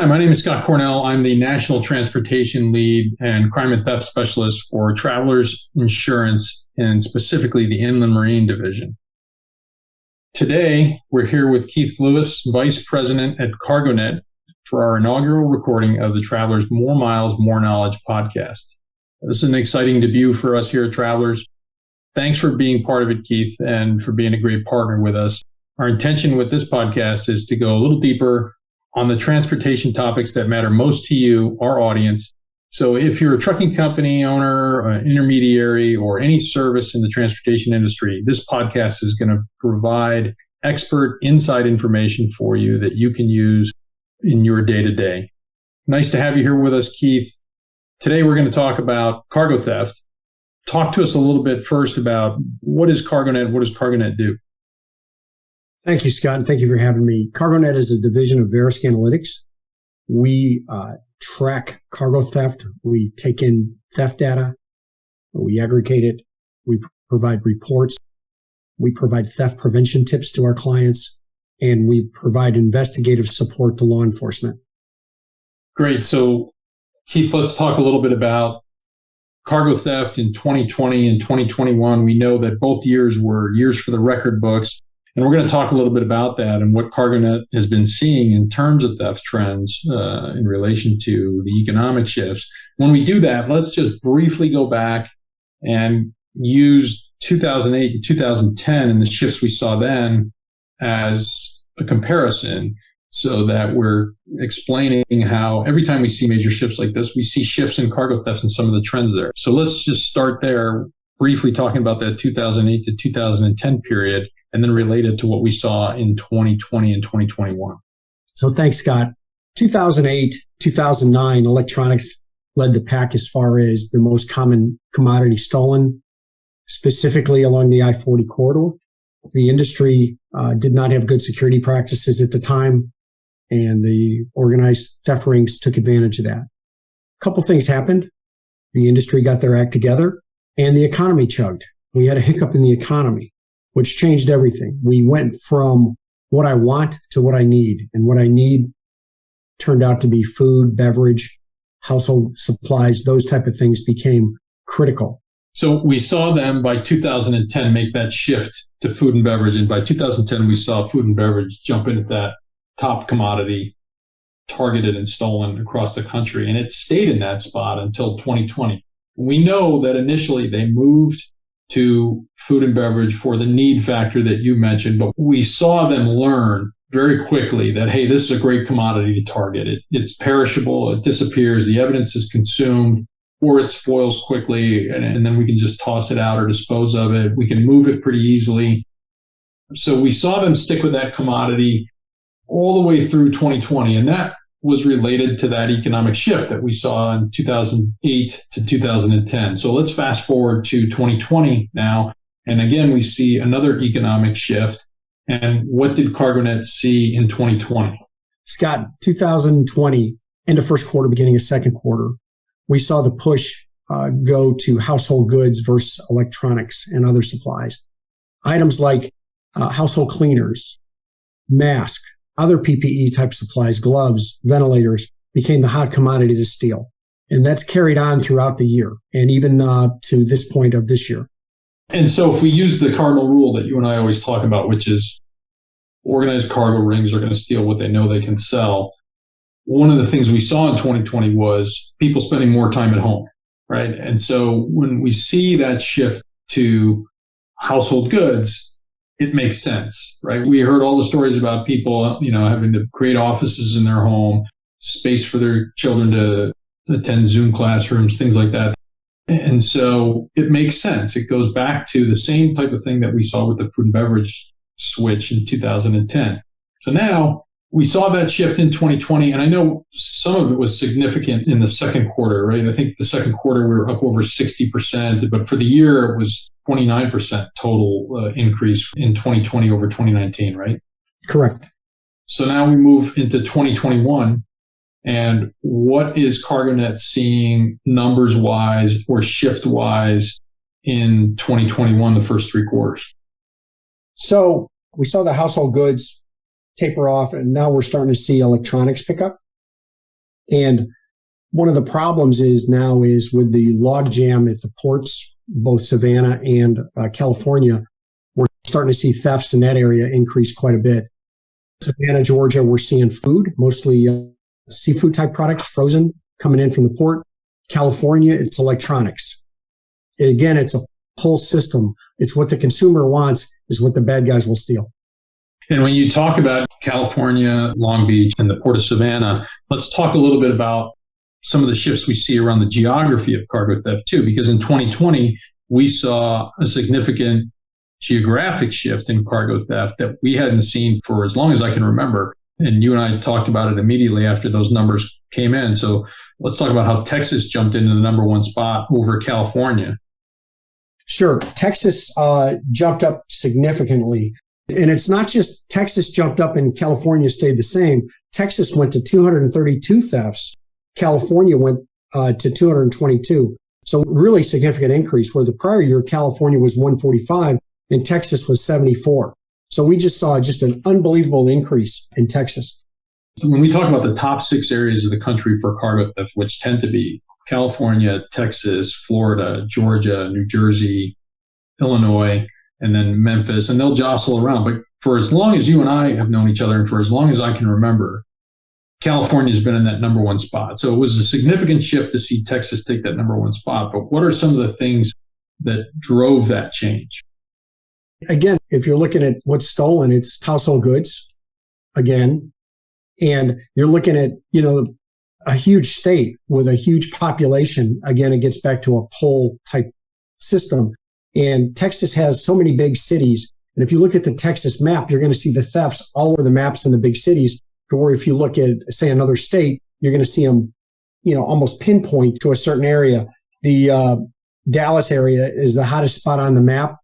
my name is Scott Cornell. I'm the National Transportation Lead and Crime and Theft Specialist for Travelers Insurance and specifically the Inland Marine Division. Today, we're here with Keith Lewis, Vice President at CargoNet, for our inaugural recording of the Travelers More Miles, More Knowledge podcast. This is an exciting debut for us here at Travelers. Thanks for being part of it, Keith, and for being a great partner with us. Our intention with this podcast is to go a little deeper on the transportation topics that matter most to you, our audience. So if you're a trucking company owner, an intermediary, or any service in the transportation industry, this podcast is going to provide expert inside information for you that you can use in your day-to-day. Nice to have you here with us, Keith. Today we're going to talk about cargo theft. Talk to us a little bit first about what is CargoNet, what does CargoNet do? Thank you, Scott, and thank you for having me. CargoNet is a division of Verisk Analytics. We track cargo theft. We take in theft data. We aggregate it. We provide reports. We provide theft prevention tips to our clients, and we provide investigative support to law enforcement. Great. So, Keith, let's talk a little bit about cargo theft in 2020 and 2021. We know that both years were years for the record books. And we're going to talk a little bit about that and what CargoNet has been seeing in terms of theft trends in relation to the economic shifts. When we do that, let's just briefly go back and use 2008 and 2010 and the shifts we saw then as a comparison so that we're explaining how every time we see major shifts like this, we see shifts in cargo theft and some of the trends there. So let's just start there, briefly talking about that 2008 to 2010 period, and then related to what we saw in 2020 and 2021. So thanks, Scott. 2008, 2009, electronics led the pack as far as the most common commodity stolen, specifically along the I-40 corridor. The industry did not have good security practices at the time, and the organized theft rings took advantage of that. A couple things happened. The industry got their act together, and the economy chugged. We had a hiccup in the economy, which changed everything. We went from what I want to what I need. And what I need turned out to be food, beverage, household supplies. Those type of things became critical. So we saw them by 2010 make that shift to food and beverage. And by 2010, we saw food and beverage jump into that top commodity targeted and stolen across the country. And it stayed in that spot until 2020. We know that initially they moved to food and beverage for the need factor that you mentioned, but we saw them learn very quickly that, hey, this is a great commodity to target. It's perishable, it disappears, the evidence is consumed, or it spoils quickly, and then we can just toss it out or dispose of it. We can move it pretty easily. So we saw them stick with that commodity all the way through 2020, and that was related to that economic shift that we saw in 2008 to 2010. So let's fast forward to 2020 now. And again, we see another economic shift. And what did CargoNet see in 2020? Scott, 2020, end of first quarter, beginning of second quarter, we saw the push go to household goods versus electronics and other supplies. Items like household cleaners, masks, other PPE type supplies, gloves, ventilators became the hot commodity to steal. And that's carried on throughout the year and even to this point of this year. And so if we use the cardinal rule that you and I always talk about, which is organized cargo rings are going to steal what they know they can sell. One of the things we saw in 2020 was people spending more time at home, right? And so when we see that shift to household goods, it makes sense, right? We heard all the stories about people, having to create offices in their home, space for their children to attend Zoom classrooms, things like that. And so it makes sense. It goes back to the same type of thing that we saw with the food and beverage switch in 2010. So now we saw that shift in 2020, and I know some of it was significant in the second quarter, right? I think the second quarter we were up over 60%, but for the year it was 29% total increase in 2020 over 2019, right? Correct. So now we move into 2021, and what is CargoNet seeing numbers-wise or shift-wise in 2021, the first three quarters? So we saw the household goods taper off, and now we're starting to see electronics pick up. And one of the problems is now is with the log jam at the ports, both Savannah and California, we're starting to see thefts in that area increase quite a bit. Savannah, Georgia, we're seeing food, mostly seafood type products, frozen, coming in from the port. California, it's electronics. Again, it's a whole system. It's what the consumer wants is what the bad guys will steal. And when you talk about California, Long Beach, and the Port of Savannah, let's talk a little bit about some of the shifts we see around the geography of cargo theft too, because in 2020, we saw a significant geographic shift in cargo theft that we hadn't seen for as long as I can remember. And you and I talked about it immediately after those numbers came in. So let's talk about how Texas jumped into the number one spot over California. Sure. Texas jumped up significantly. And it's not just Texas jumped up and California stayed the same. Texas went to 232 thefts. California went to 222. So really significant increase, where the prior year California was 145 and Texas was 74. So we just saw just an unbelievable increase in Texas. When we talk about the top 6 areas of the country for cargo theft, which tend to be California, Texas, Florida, Georgia, New Jersey, Illinois, and then Memphis, and they'll jostle around. But for as long as you and I have known each other, and for as long as I can remember, California's been in that number one spot. So it was a significant shift to see Texas take that number one spot. But what are some of the things that drove that change? Again, if you're looking at what's stolen, it's household goods, again. And you're looking at, a huge state with a huge population. Again, it gets back to a poll type system. And Texas has so many big cities. And if you look at the Texas map, you're going to see the thefts all over the maps in the big cities. Or if you look at, say, another state, you're going to see them, almost pinpoint to a certain area. The Dallas area is the hottest spot on the map.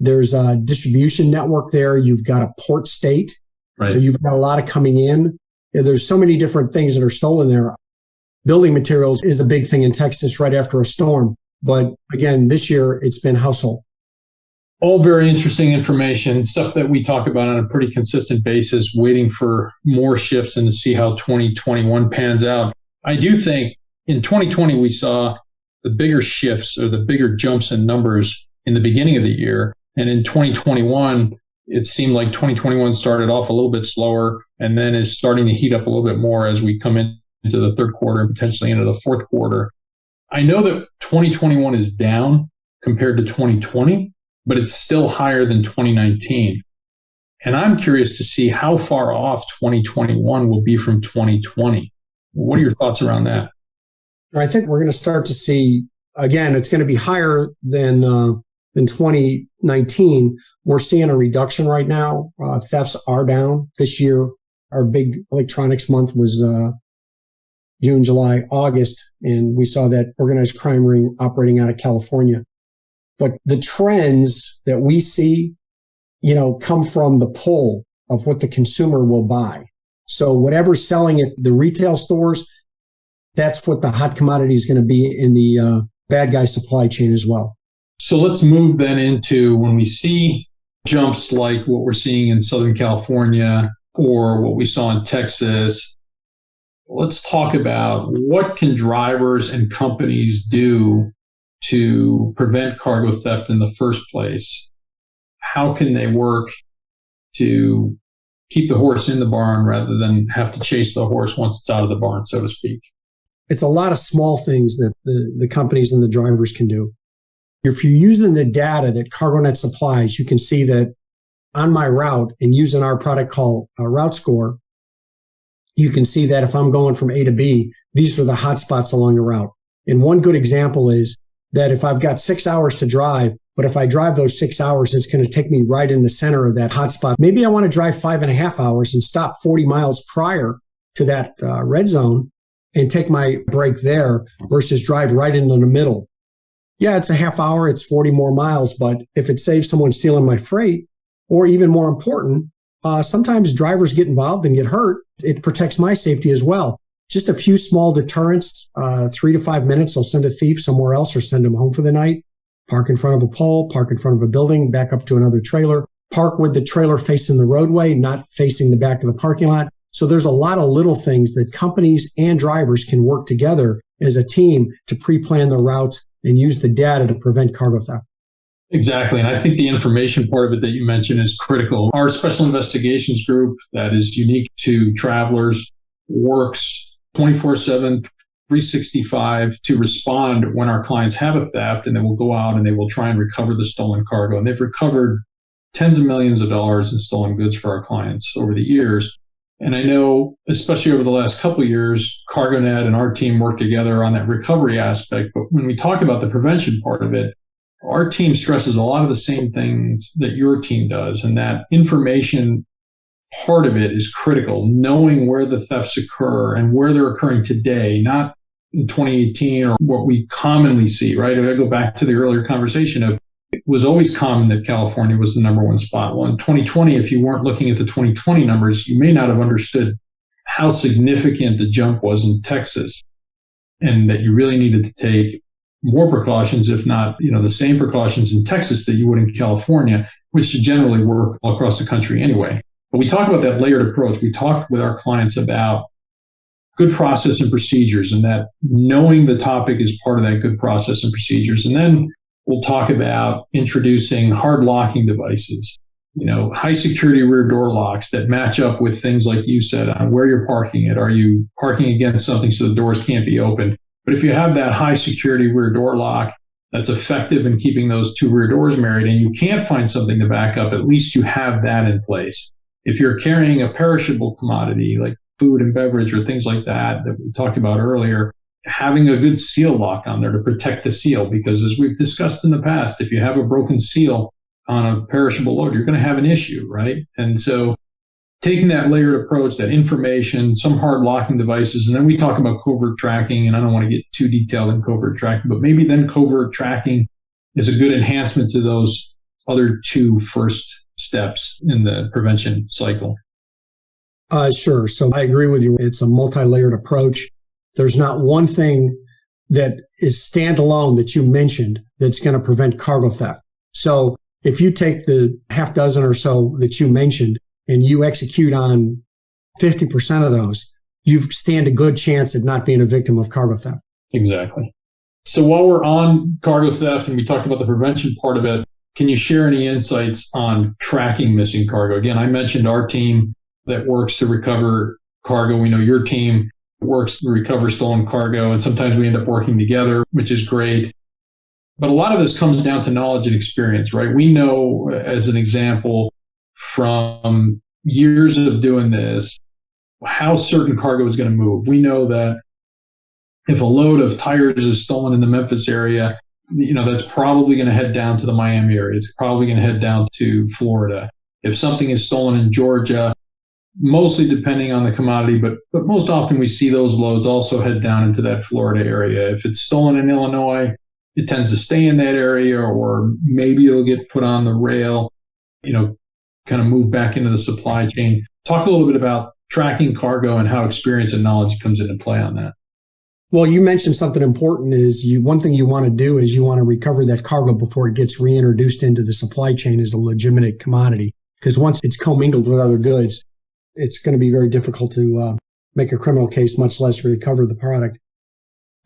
There's a distribution network there. You've got a port state. Right. So you've got a lot of coming in. There's so many different things that are stolen there. Building materials is a big thing in Texas right after a storm. But again, this year it's been household. All very interesting information, stuff that we talk about on a pretty consistent basis, waiting for more shifts and to see how 2021 pans out. I do think in 2020, we saw the bigger shifts or the bigger jumps in numbers in the beginning of the year. And in 2021, it seemed like 2021 started off a little bit slower and then is starting to heat up a little bit more as we come into the third quarter and potentially into the fourth quarter. I know that 2021 is down compared to 2020, but it's still higher than 2019. And I'm curious to see how far off 2021 will be from 2020. What are your thoughts around that? I think we're going to start to see, again, it's going to be higher than 2019. We're seeing a reduction right now. Thefts are down this year. Our big electronics month was June, July, August, and we saw that organized crime ring operating out of California. But the trends that we see, come from the pull of what the consumer will buy. So whatever's selling at the retail stores, that's what the hot commodity is going to be in the bad guy supply chain as well. So let's move then into when we see jumps like what we're seeing in Southern California or what we saw in Texas. Let's talk about what can drivers and companies do to prevent cargo theft in the first place. How can they work to keep the horse in the barn rather than have to chase the horse once it's out of the barn, so to speak? It's a lot of small things that the companies and the drivers can do. If you're using the data that CargoNet supplies, you can see that on my route and using our product called Route Score, you can see that if I'm going from A to B, these are the hot spots along the route. And one good example is that if I've got 6 hours to drive, but if I drive those 6 hours, it's going to take me right in the center of that hot spot. Maybe I want to drive 5.5 hours and stop 40 miles prior to that red zone and take my break there versus drive right into the middle. Yeah, it's a half hour, it's 40 more miles, but if it saves someone stealing my freight, or even more important, sometimes drivers get involved and get hurt. It protects my safety as well. Just a few small deterrents, 3 to 5 minutes, I'll send a thief somewhere else or send them home for the night. Park in front of a pole, park in front of a building, back up to another trailer, park with the trailer facing the roadway, not facing the back of the parking lot. So there's a lot of little things that companies and drivers can work together as a team to pre-plan their routes and use the data to prevent cargo theft. Exactly. And I think the information part of it that you mentioned is critical. Our special investigations group that is unique to travelers works 24/7, 365 to respond when our clients have a theft, and then we'll go out and they will try and recover the stolen cargo. And they've recovered tens of millions of dollars in stolen goods for our clients over the years. And I know, especially over the last couple of years, CargoNet and our team work together on that recovery aspect. But when we talk about the prevention part of it, our team stresses a lot of the same things that your team does, and that information part of it is critical. Knowing where the thefts occur and where they're occurring today, not in 2018 or what we commonly see, right? If I go back to the earlier conversation of it was always common that California was the number one spot. Well, in 2020, if you weren't looking at the 2020 numbers, you may not have understood how significant the jump was in Texas, and that you really needed to take more precautions, if not, the same precautions in Texas that you would in California, which generally work all across the country anyway. But we talk about that layered approach. We talk with our clients about good process and procedures, and that knowing the topic is part of that good process and procedures. And then we'll talk about introducing hard locking devices, high security rear door locks that match up with things like you said on where you're parking it. Are you parking against something so the doors can't be opened? But if you have that high security rear door lock that's effective in keeping those two rear doors married, and you can't find something to back up, at least you have that in place. If you're carrying a perishable commodity like food and beverage or things like that we talked about earlier, having a good seal lock on there to protect the seal, because as we've discussed in the past, if you have a broken seal on a perishable load, you're going to have an issue, right? And so taking that layered approach, that information, some hard locking devices, and then we talk about covert tracking, and I don't want to get too detailed in covert tracking, but maybe then covert tracking is a good enhancement to those other two first steps in the prevention cycle. Sure. So I agree with you. It's a multi-layered approach. There's not one thing that is standalone that you mentioned that's going to prevent cargo theft. So if you take the half dozen or so that you mentioned and you execute on 50% of those, you stand a good chance of not being a victim of cargo theft. Exactly. So while we're on cargo theft and we talked about the prevention part of it, can you share any insights on tracking missing cargo? Again, I mentioned our team that works to recover cargo. We know your team works to recover stolen cargo, and sometimes we end up working together, which is great. But a lot of this comes down to knowledge and experience, right? We know, as an example, from years of doing this, how certain cargo is going to move. We know that if a load of tires is stolen in the Memphis area, that's probably going to head down to the Miami area. It's probably going to head down to Florida. If something is stolen in Georgia, mostly depending on the commodity, but most often we see those loads also head down into that Florida area. If it's stolen in Illinois, it tends to stay in that area, or maybe it'll get put on the rail, kind of move back into the supply chain. Talk a little bit about tracking cargo and how experience and knowledge comes into play on that. Well, you mentioned something important is one thing you want to do is you want to recover that cargo before it gets reintroduced into the supply chain as a legitimate commodity. Because once it's commingled with other goods, it's going to be very difficult to make a criminal case, much less recover the product.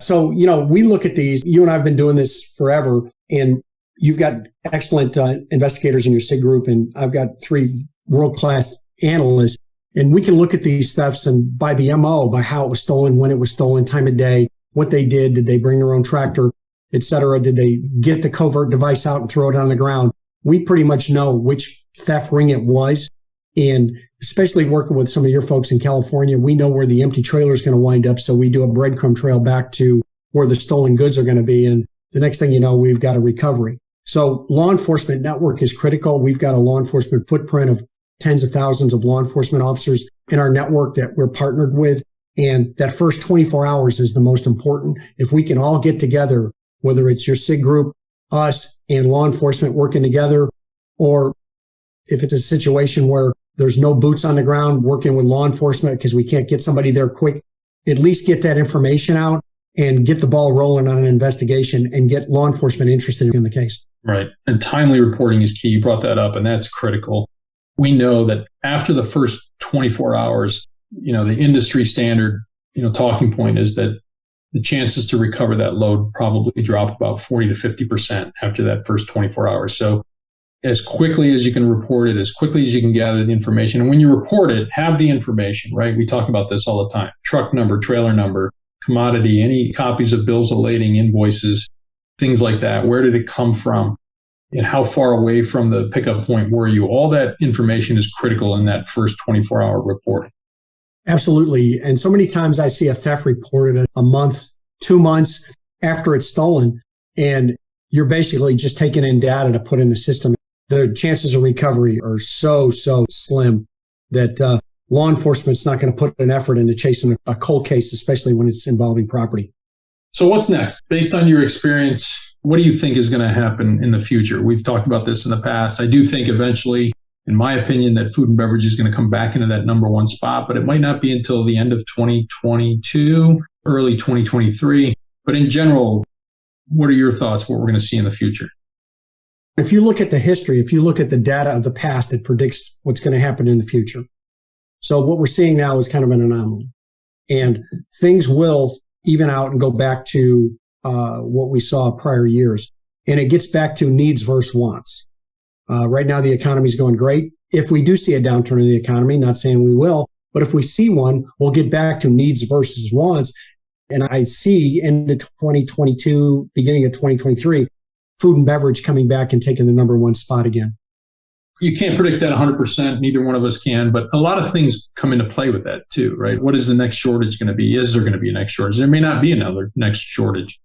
So, we look at these. You and I have been doing this forever, and you've got excellent investigators in your SIG group, and I've got 3 world-class analysts. And we can look at these thefts and by the MO, by how it was stolen, when it was stolen, time of day, what they did they bring their own tractor, et cetera? Did they get the covert device out and throw it on the ground? We pretty much know which theft ring it was. And especially working with some of your folks in California, we know where the empty trailer is going to wind up. So we do a breadcrumb trail back to where the stolen goods are going to be. And the next thing you know, we've got a recovery. So law enforcement network is critical. We've got a law enforcement footprint of tens of thousands of law enforcement officers in our network that we're partnered with. And that first 24 hours is the most important. If we can all get together, whether it's your SIG group, us, and law enforcement working together, or if it's a situation where there's no boots on the ground working with law enforcement because we can't get somebody there quick, at least get that information out and get the ball rolling on an investigation and get law enforcement interested in the case. Right. And timely reporting is key. You brought that up, and that's critical. We know that after the first 24 hours, the industry standard, talking point is that the chances to recover that load probably drop about 40 to 50% after that first 24 hours. So as quickly as you can report it, as quickly as you can gather the information. And when you report it, have the information, right? We talk about this all the time. Truck number, trailer number, commodity, any copies of bills of lading, invoices, things like that. Where did it come from? And how far away from the pickup point were you? All that information is critical in that first 24-hour report. Absolutely. And so many times I see a theft reported a month, 2 months after it's stolen, and you're basically just taking in data to put in the system. The chances of recovery are so slim that law enforcement's not going to put an effort into chasing a cold case, especially when it's involving property. So what's next? Based on your experience, what do you think is going to happen in the future? We've talked about this in the past. I do think eventually, in my opinion, that food and beverage is going to come back into that number one spot, but it might not be until the end of 2022, early 2023. But in general, what are your thoughts, what we're going to see in the future? If you look at the history, if you look at the data of the past, it predicts what's going to happen in the future. So what we're seeing now is kind of an anomaly. And things will even out and go back to what we saw prior years. And it gets back to needs versus wants. Right now, the economy is going great. If we do see a downturn in the economy, not saying we will, but if we see one, we'll get back to needs versus wants. And I see into 2022, beginning of 2023, food and beverage coming back and taking the number one spot again. You can't predict that 100%. Neither one of us can, but a lot of things come into play with that too, right? What is the next shortage going to be? Is there going to be a next shortage? There may not be another next shortage.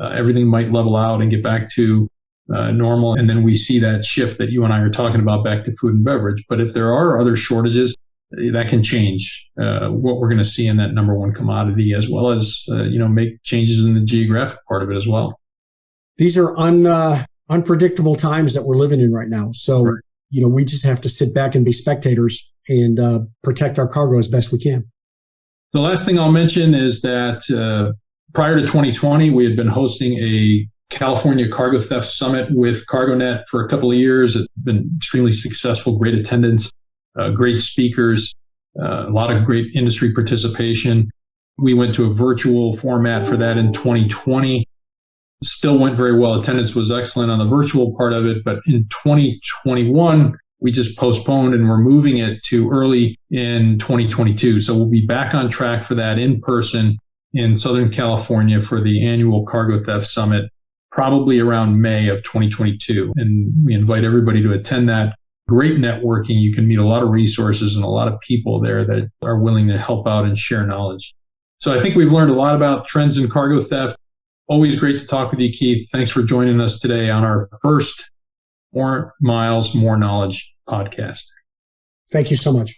Everything might level out and get back to normal. And then we see that shift that you and I are talking about back to food and beverage. But if there are other shortages, that can change what we're going to see in that number one commodity, as well as, make changes in the geographic part of it as well. These are unpredictable times that we're living in right now. So, right. We just have to sit back and be spectators and protect our cargo as best we can. The last thing I'll mention is that prior to 2020, we had been hosting a California Cargo Theft Summit with CargoNet for a couple of years. It's been extremely successful, great attendance, great speakers, a lot of great industry participation. We went to a virtual format for that in 2020. Still went very well. Attendance was excellent on the virtual part of it. But in 2021, we just postponed and we're moving it to early in 2022. So we'll be back on track for that in person in Southern California for the annual Cargo Theft Summit, probably around May of 2022. And we invite everybody to attend that. Great networking. You can meet a lot of resources and a lot of people there that are willing to help out and share knowledge. So I think we've learned a lot about trends in cargo theft. Always great to talk with you, Keith. Thanks for joining us today on our first More Miles, More Knowledge podcast. Thank you so much.